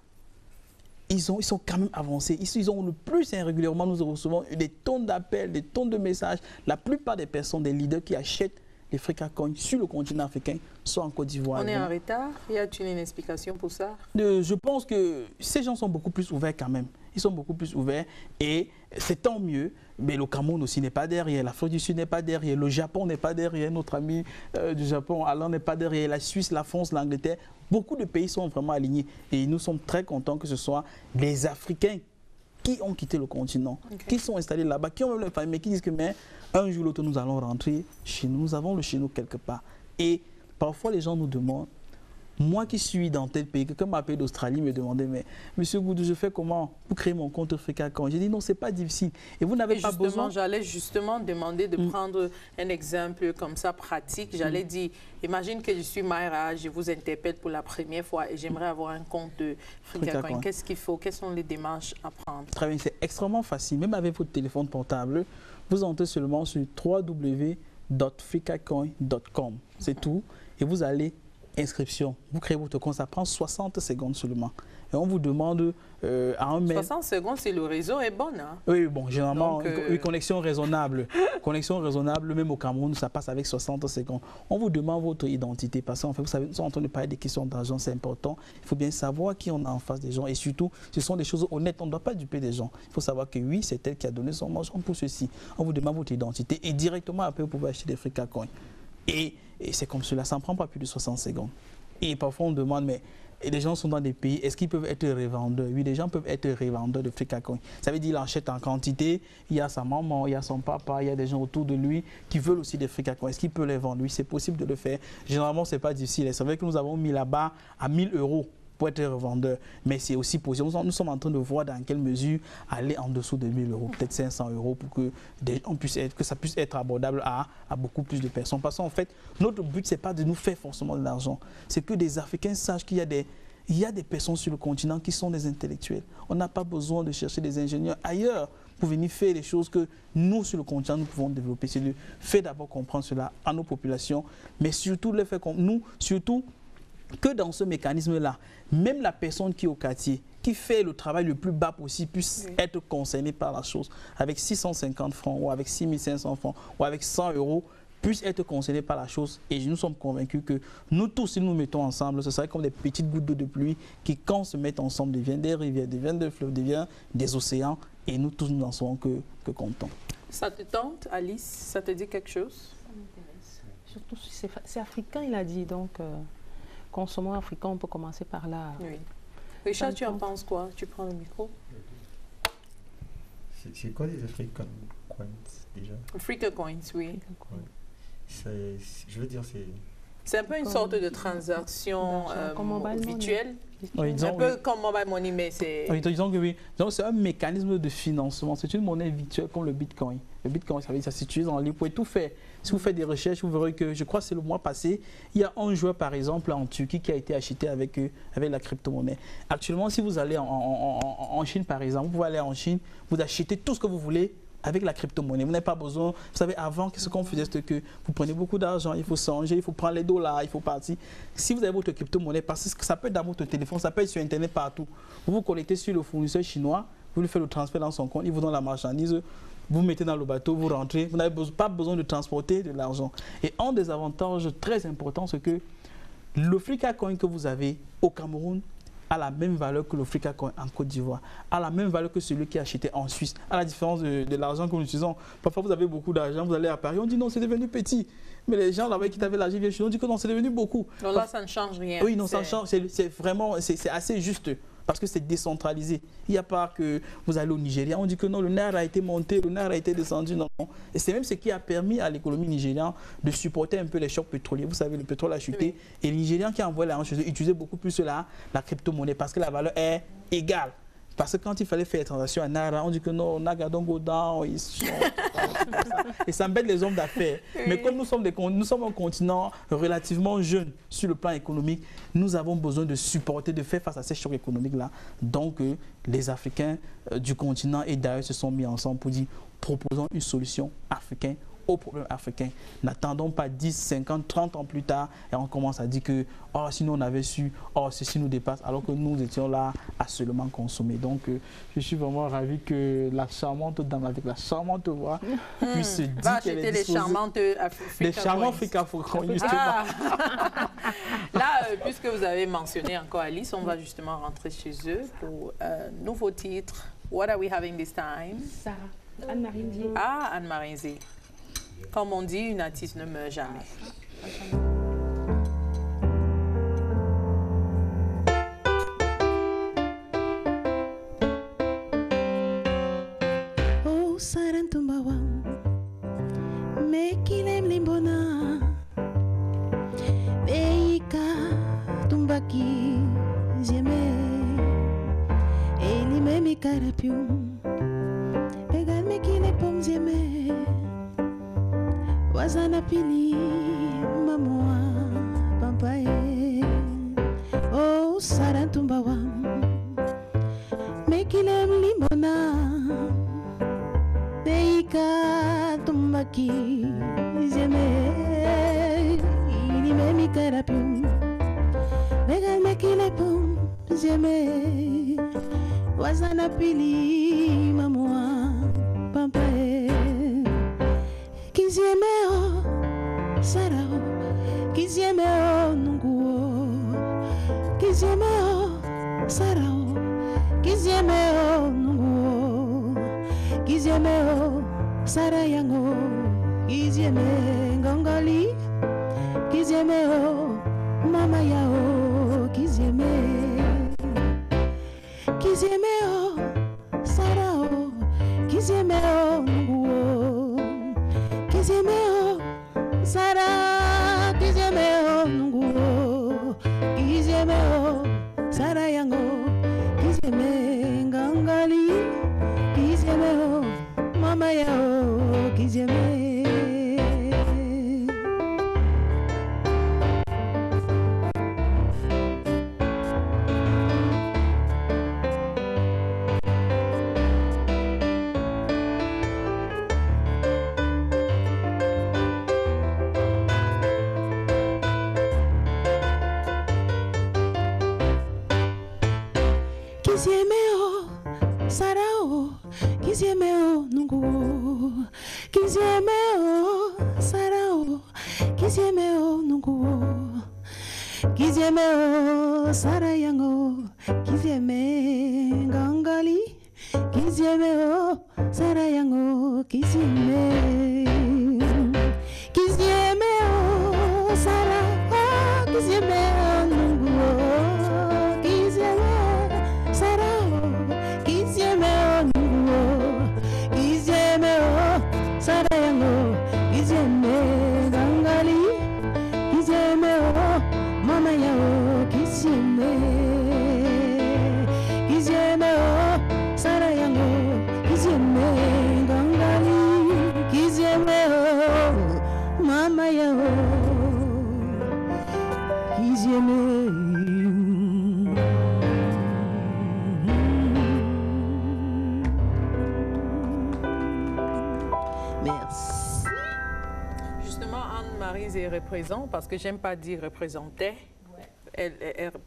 Ils sont quand même avancés. Ils ont le plus régulièrement, nous recevons des tonnes d'appels, des tonnes de messages. La plupart des personnes, des leaders qui achètent les FRECACOIN sur le continent africain sont en Côte d'Ivoire. On est en retard? Y a-t-il une explication pour ça? Je pense que ces gens sont beaucoup plus ouverts quand même. Ils sont beaucoup plus ouverts et c'est tant mieux. Mais le Cameroun aussi n'est pas derrière, l'Afrique du Sud n'est pas derrière, le Japon n'est pas derrière, notre ami du Japon, Alain n'est pas derrière, la Suisse, la France, l'Angleterre. Beaucoup de pays sont vraiment alignés et nous sommes très contents que ce soit les Africains qui ont quitté le continent, qui sont installés là-bas, qui ont même leur famille, mais qui disent que mais, un jour ou l'autre nous allons rentrer chez nous, nous avons le chez nous quelque part. Et parfois les gens nous demandent, Moi qui suis dans tel pays, quelqu'un m'appelle d'Australie, me demandait, mais Monsieur Goudou, je fais comment pour créer mon compte Africacoin? J'ai dit non, c'est pas difficile. Et vous n'avez pas besoin. J'allais justement demander de prendre un exemple comme ça pratique. J'allais dire, imagine que je suis Mayra, je vous interpelle pour la première fois et j'aimerais avoir un compte de Africacoin. Qu'est-ce qu'il faut? Quelles sont les démarches à prendre? Très bien, c'est extrêmement facile. Même avec votre téléphone portable, vous entrez seulement sur www.fricacoin.com. C'est tout. Et vous allez inscription. Vous créez votre compte, ça prend 60 secondes seulement. Et on vous demande à un mail. 60 secondes, si le réseau est bon. Hein? Oui, bon, généralement, une connexion raisonnable. Connexion raisonnable, même au Cameroun, ça passe avec 60 secondes. On vous demande votre identité. Parce qu'en fait, vous savez, nous sommes en train de parler des questions d'argent, c'est important. Il faut bien savoir qui on a en face des gens. Et surtout, ce sont des choses honnêtes. On ne doit pas duper des gens. Il faut savoir que oui, c'est elle qui a donné son argent pour ceci. On vous demande votre identité. Et directement après, vous pouvez acheter des Africacoin. Et c'est comme cela, ça ne prend pas plus de 60 secondes. Et parfois on demande, mais les gens sont dans des pays, est-ce qu'ils peuvent être revendeurs? Oui, les gens peuvent être revendeurs de Africacoin. Ça veut dire qu'il achète en quantité, il y a sa maman, il y a son papa, il y a des gens autour de lui qui veulent aussi des Africacoin. Est-ce qu'il peut les vendre? Oui, c'est possible de le faire. Généralement, ce n'est pas difficile. C'est vrai que nous avons mis là-bas à 1 000 € pour être revendeur, mais c'est aussi possible. Nous sommes en train de voir dans quelle mesure aller en dessous de 1 000 €, peut-être 500 € pour que ça puisse être abordable à beaucoup plus de personnes. Parce qu'en fait, notre but, ce n'est pas de nous faire forcément de l'argent. C'est que des Africains sachent qu'il y a des personnes sur le continent qui sont des intellectuels. On n'a pas besoin de chercher des ingénieurs ailleurs pour venir faire les choses que nous, sur le continent, nous pouvons développer. C'est de faire d'abord comprendre cela à nos populations, mais surtout le faire comme nous, surtout que dans ce mécanisme-là, même la personne qui est au quartier, qui fait le travail le plus bas possible, puisse être concernée par la chose, avec 650 francs ou avec 6500 francs ou avec 100 €, puisse être concernée par la chose. Et nous sommes convaincus que nous tous, si nous nous mettons ensemble, ce serait comme des petites gouttes d'eau de pluie qui, quand se mettent ensemble, deviennent des rivières, deviennent des fleuves, deviennent des océans. Et nous tous, nous n'en serons que contents. Ça te tente, Alice? Ça te dit quelque chose? Ça m'intéresse. Surtout si c'est africain, il a dit, donc... Consommons africain, on peut commencer par là. Oui. Richard, tu en penses quoi? Tu prends le micro. C'est quoi les African Coins déjà? Africa Coins, oui. Je veux dire, C'est un peu une sorte de transaction virtuelle. Oui, un peu comme mobile money, mais c'est... Oui, disons que oui. C'est un mécanisme de financement. C'est une monnaie virtuelle comme le Bitcoin. Le Bitcoin, ça veut dire que ça se situe en ligne. Vous pouvez tout faire. Si vous faites des recherches, vous verrez que, je crois que c'est le mois passé, il y a un joueur, par exemple, en Turquie qui a été acheté avec la crypto-monnaie. Actuellement, si vous allez en Chine, par exemple, vous pouvez aller en Chine, vous achetez tout ce que vous voulez avec la crypto-monnaie. Vous n'avez pas besoin, vous savez, avant, ce qu'on faisait, c'est que vous prenez beaucoup d'argent, il faut changer, il faut prendre les dollars, il faut partir. Si vous avez votre crypto-monnaie, parce que ça peut être dans votre téléphone, ça peut être sur Internet partout. Vous vous connectez sur le fournisseur chinois, vous lui faites le transfert dans son compte, il vous donne la marchandise, vous mettez dans le bateau, vous rentrez, vous n'avez pas besoin de transporter de l'argent. Et un des avantages très importants, c'est que le Africacoin que vous avez au Cameroun a la même valeur que le Africacoin en Côte d'Ivoire, a la même valeur que celui qui est acheté en Suisse, à la différence de l'argent que nous utilisons. Parfois, vous avez beaucoup d'argent, vous allez à Paris, on dit non, c'est devenu petit. Mais les gens là-bas qui avaient l'argent viennent chez nous, on dit que non, c'est devenu beaucoup. Donc là, ça ne change rien. Oui, non, ça change. C'est vraiment, c'est assez juste. Parce que c'est décentralisé. Il n'y a pas que vous allez au Nigeria, on dit que non, le nerf a été monté, le nerf a été descendu. Non. Et c'est même ce qui a permis à l'économie nigériane de supporter un peu les chocs pétroliers. Vous savez, le pétrole a chuté. Oui. Et les Nigérians qui envoient l'argent chez eux utilisaient beaucoup plus la crypto-monnaie parce que la valeur est égale. Parce que quand il fallait faire les transactions à Naira, on dit que non, Naga don't go down. Et ça embête les hommes d'affaires. Oui. Mais comme nous sommes un continent relativement jeune sur le plan économique, nous avons besoin de supporter, de faire face à ces chocs économiques-là. Donc, les Africains du continent et d'ailleurs se sont mis ensemble pour dire, proposons une solution africaine aux problèmes africains. N'attendons pas 10, 50, 30 ans plus tard et on commence à dire que oh, sinon on avait su, oh, ceci nous dépasse, alors que nous étions là à seulement consommer. Donc je suis vraiment ravi que la charmante dame avec la charmante voix puisse dire qu'elle est disposée. Les charmantes Africacoin, justement. Ah. Là, puisque vous avez mentionné encore Alice, on va justement rentrer chez eux pour un nouveau titre. What are we having this time? Sarah. Anne-Marie Nzi. Ah, Anne-Marie Nzi. Comme on dit, une artiste ne meurt jamais. Oh, Sarantumbawa, Mekilem Limbona, Beika, Tumba. carapium. Pegar-me que le pomos e me. Wazana pili mamoa pampae. Oh sarantumbawam. Mekilem limona. Deika tumbaki zeme. Ini me mi carapium. Pegar-me que le pomos e me. Wazana pili mamoa pampae. Kiziemeo sarao, kiziemeo nunguo, kiziemeo sarao, kiziemeo nunguo, kiziemeo sarayango, kizieme ngongali, kiziemeo mama yao, kizieme, kiziemeo sarao, kiziemeo nunguo. Kiziemeo Sara, kiziemeo nunguo, kiziemeo Sara yango, kizieme ngangali, kiziemeo mama yao, kizieme. Kiziemeo sarao, kiziemeo nunguo, kiziemeo sarao, kiziemeo nunguo, kiziemeo sarayango, kizieme ngangali, kiziemeo sarayango, kizieme, kiziemeo sarao, kiziemeo nunguo. Sarayango, kizieme gangali, kizieme mama yao, kizieme, kizieme sarayango, kizieme gangali, kizieme mama yao, kizieme. Merci. Justement, Anne-Marie représente, parce que j'aime pas dire représentait.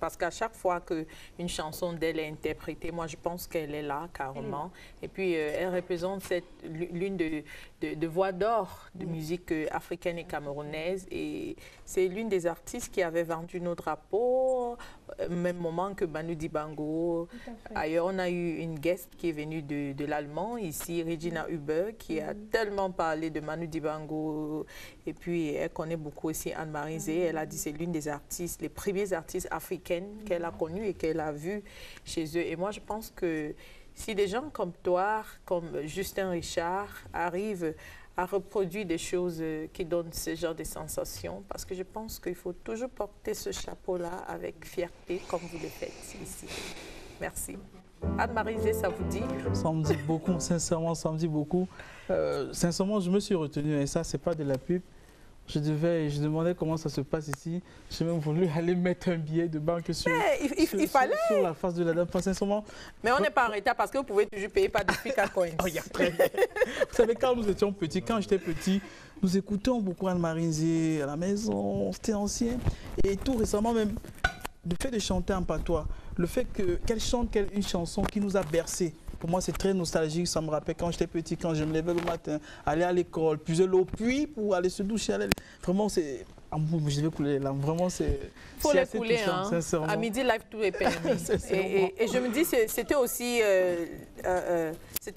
Parce qu'à chaque fois qu'une chanson d'elle est interprétée, moi je pense qu'elle est là carrément. Et puis elle représente l'une de voix d'or de musique africaine et camerounaise. Et c'est l'une des artistes qui avait vendu nos drapeaux, au même moment que Manu Dibango. Ailleurs, on a eu une guest qui est venue de l'Allemand, ici, Regina Huber, qui a tellement parlé de Manu Dibango. Et puis elle connaît beaucoup aussi Anne-Marie Zé. Elle a dit que c'est l'une des artistes, les premiers artistes africaines qu'elle a connues et qu'elle a vues chez eux. Et moi, je pense que si des gens comme toi, comme Justin Richard, arrivent à reproduire des choses qui donnent ce genre de sensations, parce que je pense qu'il faut toujours porter ce chapeau-là avec fierté, comme vous le faites ici. Merci. Anne-Marie Zé, ça vous dit? Ça me dit beaucoup, sincèrement, ça me dit beaucoup. Sincèrement, je me suis retenu, et ça, c'est pas de la pub. Je demandais comment ça se passe ici. J'ai même voulu aller mettre un billet de banque sur la face de la dame. Sincèrement. Mais on n'est pas en retard parce que vous pouvez toujours payer par des Africa Coins. Vous savez, quand nous étions petits, quand j'étais petit, nous écoutions beaucoup Anne-Marie Zé à la maison, c'était ancien. Et tout récemment même, le fait de chanter en patois, le fait qu'elle chante une chanson qui nous a bercés. Pour moi, c'est très nostalgique. Ça me rappelle quand j'étais petit, quand je me levais le matin, aller à l'école, puiser l'eau, puis pour aller se doucher. Vraiment, c'est... Je vais couler les larmes. Vraiment, c'est... Il faut les couler, hein. À Midi Live, tout est permis. et je me dis, c'était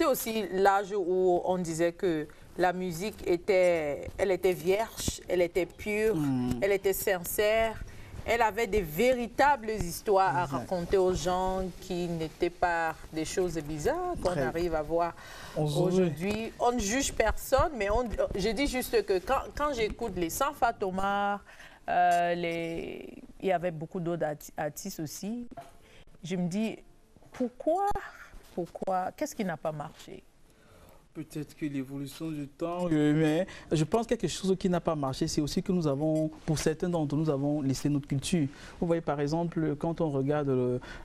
aussi l'âge où on disait que la musique elle était vierge, elle était pure, elle était sincère. Elle avait des véritables histoires à raconter aux gens qui n'étaient pas des choses bizarres qu'on arrive à voir aujourd'hui. On ne juge personne, mais je dis juste que quand j'écoute les Sans Fatomar, il y avait beaucoup d'autres artistes aussi, je me dis pourquoi Pourquoi? Qu'est-ce qui n'a pas marché? Peut-être que l'évolution du temps, mais je pense que quelque chose qui n'a pas marché, c'est aussi que nous avons, pour certains d'entre nous, avons laissé notre culture. Vous voyez par exemple, quand on regarde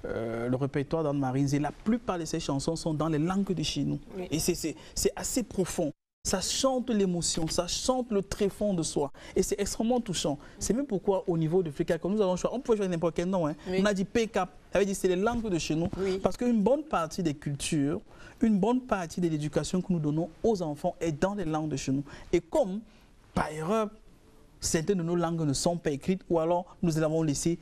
le répertoire d'Anne-Marie Nzé, la plupart de ces chansons sont dans les langues de chez nous. Oui. Et c'est assez profond. Ça chante l'émotion, ça chante le tréfonds de soi. Et c'est extrêmement touchant. C'est même pourquoi au niveau de Frika, quand nous avons choisi, on peut choisir n'importe quel nom. Hein. Oui. On a dit PK, ça veut dire c'est les langues de chez nous. Oui. Parce qu'une bonne partie des cultures, une bonne partie de l'éducation que nous donnons aux enfants est dans les langues de chez nous. Et comme, par erreur, certaines de nos langues ne sont pas écrites, ou alors nous les avons laissées,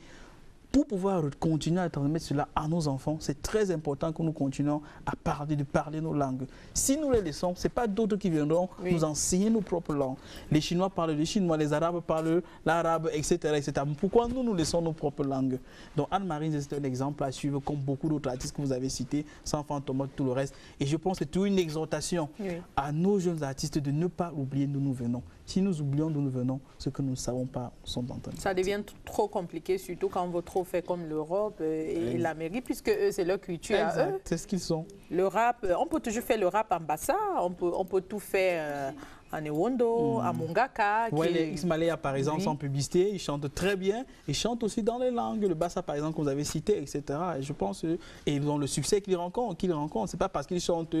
pour pouvoir continuer à transmettre cela à nos enfants, c'est très important que nous continuions à parler nos langues. Si nous les laissons, ce n'est pas d'autres qui viendront nous enseigner nos propres langues. Les Chinois parlent le chinois, les Arabes parlent l'arabe, etc., etc. Pourquoi nous laissons nos propres langues? Donc Anne-Marie, c'est un exemple à suivre, comme beaucoup d'autres artistes que vous avez cités, sans Fantomate, tout le reste. Et je pense que c'est une exhortation à nos jeunes artistes de ne pas oublier d'où nous venons. Si nous oublions d'où nous venons, ce que nous ne savons pas, sont en train de... Ça devient trop compliqué, surtout quand on trop fait comme l'Europe et l'Amérique, puisque eux, c'est leur culture à eux. C'est ce qu'ils sont. Le rap, on peut toujours faire le rap en bassa, on peut tout faire en Ewondo, en Mongaka. Oui, les X-Malaya, par exemple, sans publicité, ils chantent très bien. Ils chantent aussi dans les langues, le bassa, par exemple, que vous avez cité, etc. Et je pense, et ils ont le succès qu'ils rencontrent. Ce n'est pas parce qu'ils chantent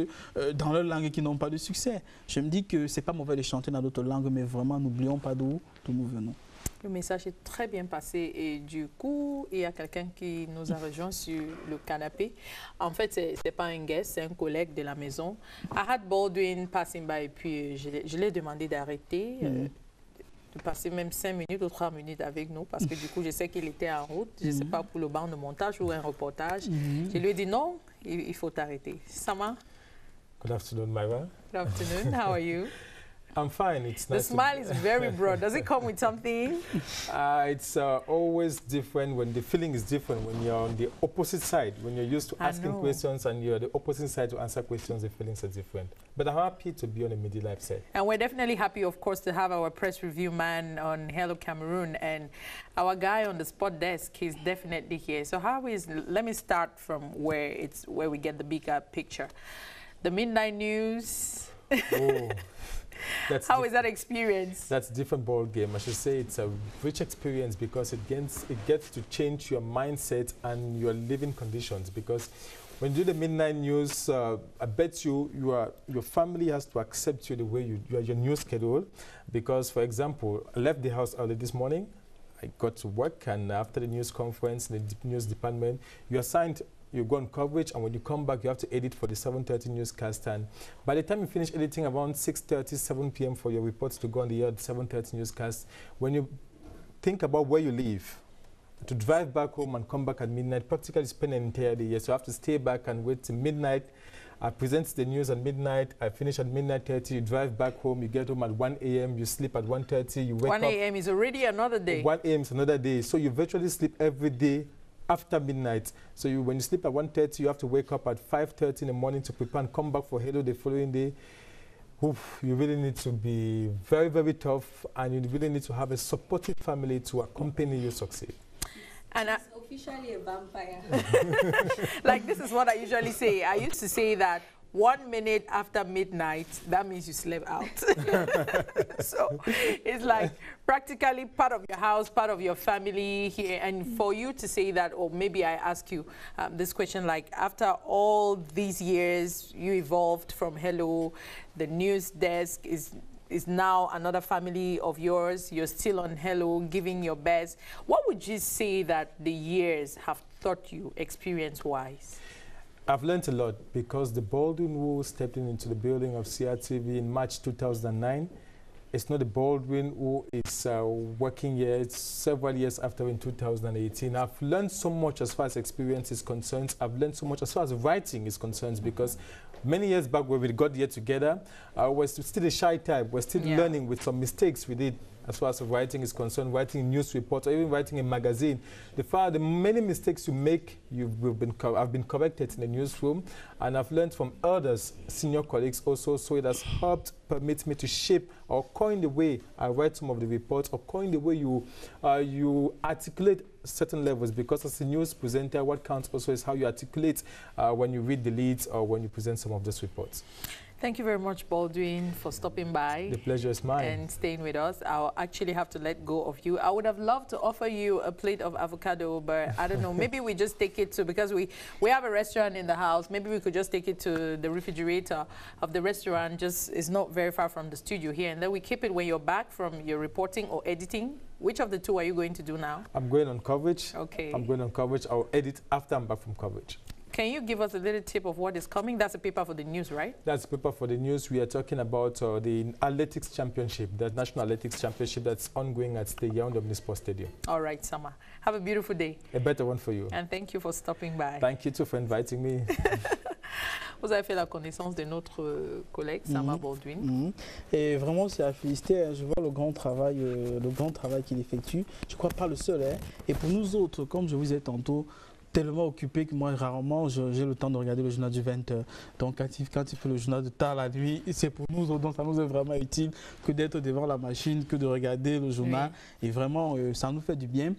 dans leur langue qu'ils n'ont pas de succès. Je me dis que ce n'est pas mauvais de chanter dans d'autres langues, mais vraiment, n'oublions pas d'où nous venons. Le message est très bien passé et du coup, il y a quelqu'un qui nous a rejoint sur le canapé. En fait, ce n'est pas un guest, c'est un collègue de la maison. I had Baldwin passing by et puis je l'ai demandé d'arrêter, de passer même 5 minutes ou 3 minutes avec nous parce que du coup, je sais qu'il était en route. Je ne sais pas pour le banc de montage ou un reportage. Je lui ai dit non, il faut t'arrêter. Sama? Good afternoon, Myra. Good afternoon. How are you? I'm fine. It's nice. The smile is very broad. Does it come with something? It's always different when the feeling is different when you're on the opposite side. When you're used to asking questions and you're the opposite side to answer questions, the feelings are different. But I'm happy to be on a Midi Live set. And we're definitely happy, of course, to have our press review man on Hello Cameroon, and our guy on the spot desk. He's definitely here. So let me start from where we get the bigger picture. The midnight news. Oh. How is that experience? That's a different ball game. I should say it's a rich experience because it gets to change your mindset and your living conditions. Because when you do the midnight news, I bet your family has to accept you the way you are, your news schedule. Because, for example, I left the house early this morning. I got to work, and after the news conference in the news department, you assigned. You go on coverage, and when you come back, you have to edit for the 7:30 newscast. And by the time you finish editing around 6:30, 7 p.m. for your reports to go on the air at 7:30 newscast, when you think about where you live, to drive back home and come back at midnight, practically spend an entire day. So you have to stay back and wait till midnight. I present the news at midnight. I finish at midnight 30. You drive back home. You get home at 1 a.m. You sleep at 1:30. You wake up. 1 a.m. is already another day. 1 a.m. is another day. So you virtually sleep every day after midnight. So when you sleep at 1:30, you have to wake up at 5:30 in the morning to prepare and come back for Hello the following day. Oof, you really need to be very, very tough, and you really need to have a supportive family to accompany you succeed. And she's officially a vampire. Like, this is what I usually say. I used to say that 1 minute after midnight, that means you slept out. So it's like practically part of your house, part of your family here. And for you to say that, or maybe I ask you this question, like after all these years, you evolved from Hello, the news desk is now another family of yours. You're still on Hello, giving your best. What would you say that the years have taught you experience-wise? I've learned a lot because the Baldwin who stepped into the building of CRTV in March 2009, it's not the Baldwin who is working here. It's several years after in 2018. I've learned so much as far as experience is concerned. I've learned so much as far as writing is concerned because many years back when we got here together, I was still a shy type. We're still learning with some mistakes we did as far as writing is concerned, writing news reports, or even writing a magazine. The many mistakes you make, I've been corrected in the newsroom, and I've learned from others, senior colleagues also, so it has helped permit me to shape or coin the way I write some of the reports, or coin the way you articulate certain levels, because as a news presenter, what counts also is how you articulate when you read the leads or when you present some of those reports. Thank you very much, Baldwin, for stopping by. The pleasure is mine. And staying with us. I'll actually have to let go of you. I would have loved to offer you a plate of avocado, but I don't know. Maybe we just take it to, because we have a restaurant in the house, maybe we could just take it to the refrigerator of the restaurant. Just it's not very far from the studio here. And then we keep it when you're back from your reporting or editing. Which of the two are you going to do now? I'm going on coverage. Okay. I'm going on coverage. I'll edit after I'm back from coverage. Can you give us a little tip of what is coming? That's a paper for the news, right? That's a paper for the news. We are talking about the Athletics Championship, the National Athletics Championship that's ongoing at the Yaoundé Omnisport Stadium. All right, Sama. Have a beautiful day. A better one for you. And thank you for stopping by. Thank you too for inviting me. Vous avez fait la connaissance de notre collègue, Sama Baldwin. Et vraiment, c'est à féliciter. Je vois le grand travail qu'il effectue. Je crois pas le seul. Et pour nous autres, comme je vous ai tantôt, tellement occupé que moi, rarement, j'ai le temps de regarder le journal du 20h. Donc, quand il fait le journal de tard la nuit, c'est pour nous autres, donc ça nous est vraiment utile que d'être devant la machine, que de regarder le journal. Oui. Et vraiment, ça nous fait du bien.